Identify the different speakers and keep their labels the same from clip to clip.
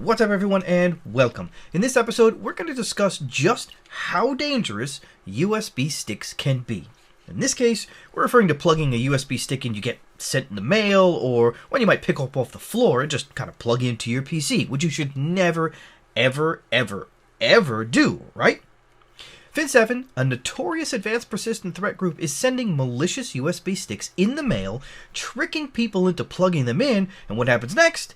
Speaker 1: What's up everyone and welcome. In this episode we're going to discuss just how dangerous USB sticks can be. In this case we're referring to plugging a USB stick in you get sent in the mail or when you might pick up off the floor and just kind of plug into your PC, which you should never ever do, right? FIN7, a notorious advanced persistent threat group, is sending malicious USB sticks in the mail, tricking people into plugging them in, and what happens next?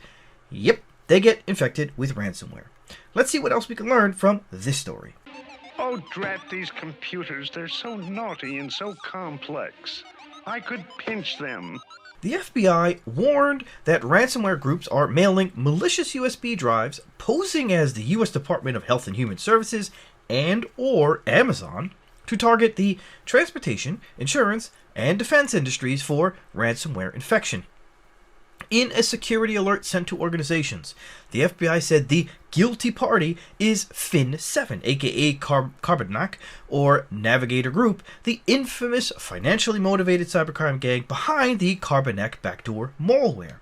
Speaker 1: Yep, they get infected with ransomware. Let's see what else we can learn from this story.
Speaker 2: Oh, drat these computers. They're so naughty and so complex. I could pinch them.
Speaker 1: The FBI warned that ransomware groups are mailing malicious USB drives, posing as the U.S. Department of Health and Human Services and or Amazon, to target the transportation, insurance, and defense industries for ransomware infection. In a security alert sent to organizations, the FBI said the guilty party is FIN7, aka Carbanak, or Navigator Group, the infamous financially motivated cybercrime gang behind the Carbanak backdoor malware.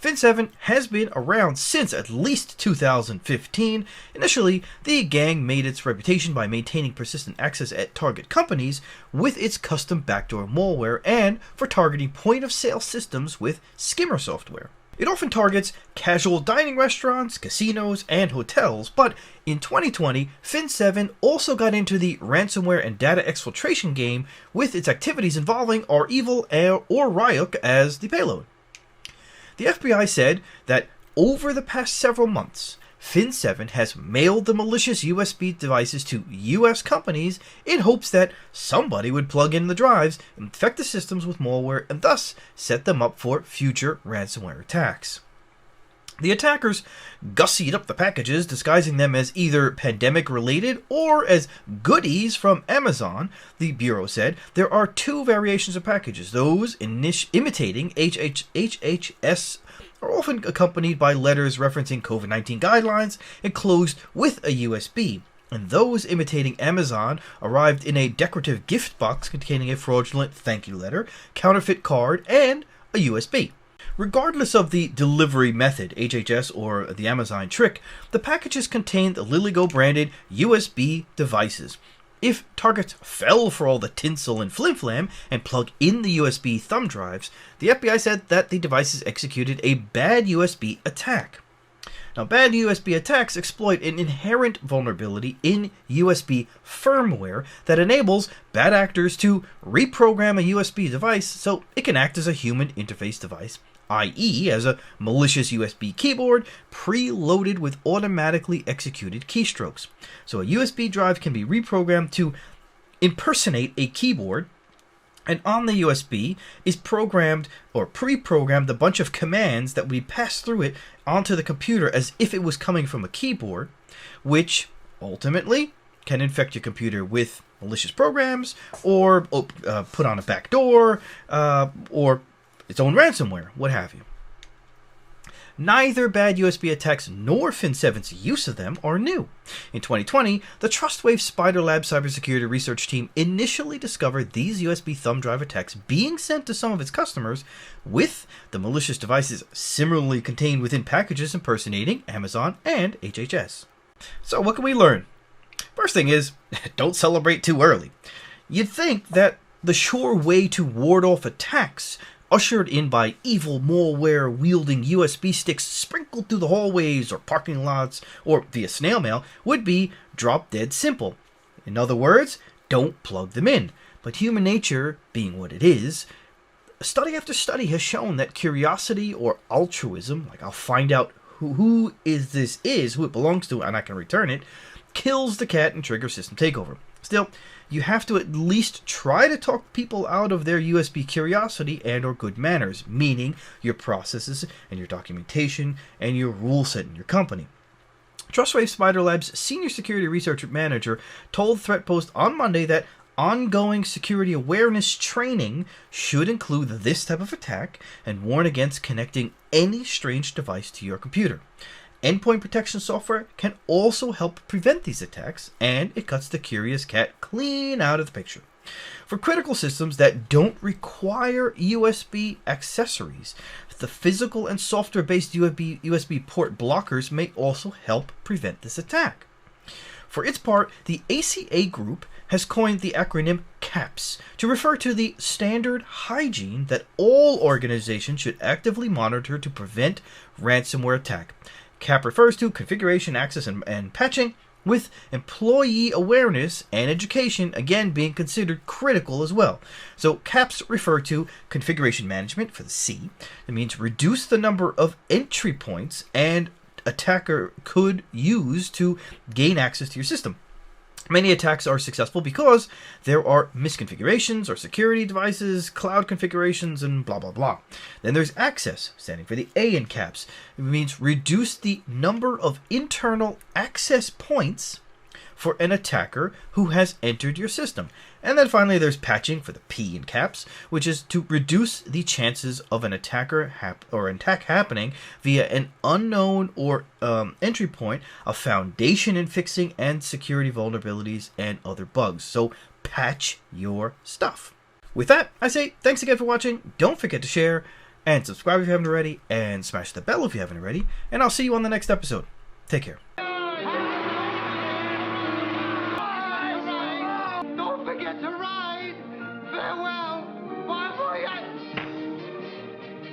Speaker 1: FIN7 has been around since at least 2015. Initially, the gang made its reputation by maintaining persistent access at target companies with its custom backdoor malware and for targeting point-of-sale systems with skimmer software. It often targets casual dining restaurants, casinos, and hotels, but in 2020, FIN7 also got into the ransomware and data exfiltration game with its activities involving REvil or Ryuk as the payload. The FBI said that over the past several months, FIN7 has mailed the malicious USB devices to US companies in hopes that somebody would plug in the drives, infect the systems with malware, and thus set them up for future ransomware attacks. The attackers gussied up the packages, disguising them as either pandemic-related or as goodies from Amazon. The Bureau said there are two variations of packages. Those imitating HHS are often accompanied by letters referencing COVID-19 guidelines enclosed with a USB. And those imitating Amazon arrived in a decorative gift box containing a fraudulent thank you letter, counterfeit card, and a USB. Regardless of the delivery method, HHS or the Amazon trick, the packages contained the LilyGo branded USB devices. If targets fell for all the tinsel and flim-flam and plug in the USB thumb drives, the FBI said that the devices executed a BadUSB attack. Now, BadUSB attacks exploit an inherent vulnerability in USB firmware that enables bad actors to reprogram a USB device so it can act as a human interface device, i.e. as a malicious USB keyboard preloaded with automatically executed keystrokes. So a USB drive can be reprogrammed to impersonate a keyboard, and on the USB is programmed or pre-programmed a bunch of commands that we pass through it onto the computer as if it was coming from a keyboard, which ultimately can infect your computer with malicious programs or put on a backdoor or its own ransomware, what have you. Neither BadUSB attacks nor FIN7's use of them are new. In 2020, the TrustWave Spider Lab cybersecurity research team initially discovered these USB thumb drive attacks being sent to some of its customers with the malicious devices similarly contained within packages impersonating Amazon and HHS. So what can we learn? First thing is, don't celebrate too early. You'd think that the sure way to ward off attacks ushered in by evil malware-wielding USB sticks sprinkled through the hallways or parking lots or via snail mail would be drop dead simple. In other words, don't plug them in. But human nature, being what it is, study after study has shown that curiosity or altruism, like I'll find out who it belongs to, and I can return it, kills the cat and triggers system takeover. Still, you have to at least try to talk people out of their USB curiosity and or good manners, meaning your processes and your documentation and your rule set in your company. TrustWave Spider Lab's senior security research manager told ThreatPost on Monday that ongoing security awareness training should include this type of attack and warn against connecting any strange device to your computer. Endpoint protection software can also help prevent these attacks, and it cuts the curious cat clean out of the picture. For critical systems that don't require USB accessories, the physical and software-based USB port blockers may also help prevent this attack. For its part, the ACA group has coined the acronym CAPS to refer to the standard hygiene that all organizations should actively monitor to prevent ransomware attack. CAP refers to configuration, access, and patching, with employee awareness and education again being considered critical as well. So CAPS refer to configuration management for the C. That means reduce the number of entry points an attacker could use to gain access to your system. Many attacks are successful because there are misconfigurations or security devices, cloud configurations, and blah, blah, blah. Then there's access, standing for the A in CAPS. It means reduce the number of internal access points for an attacker who has entered your system. And then finally there's patching for the P in CAPS, which is to reduce the chances of an attack happening via an unknown or entry point, a foundation in fixing and security vulnerabilities and other bugs. So patch your stuff. With that, I say thanks again for watching. Don't forget to share and subscribe if you haven't already, and smash the bell if you haven't already, and I'll see you on the next episode. Take care.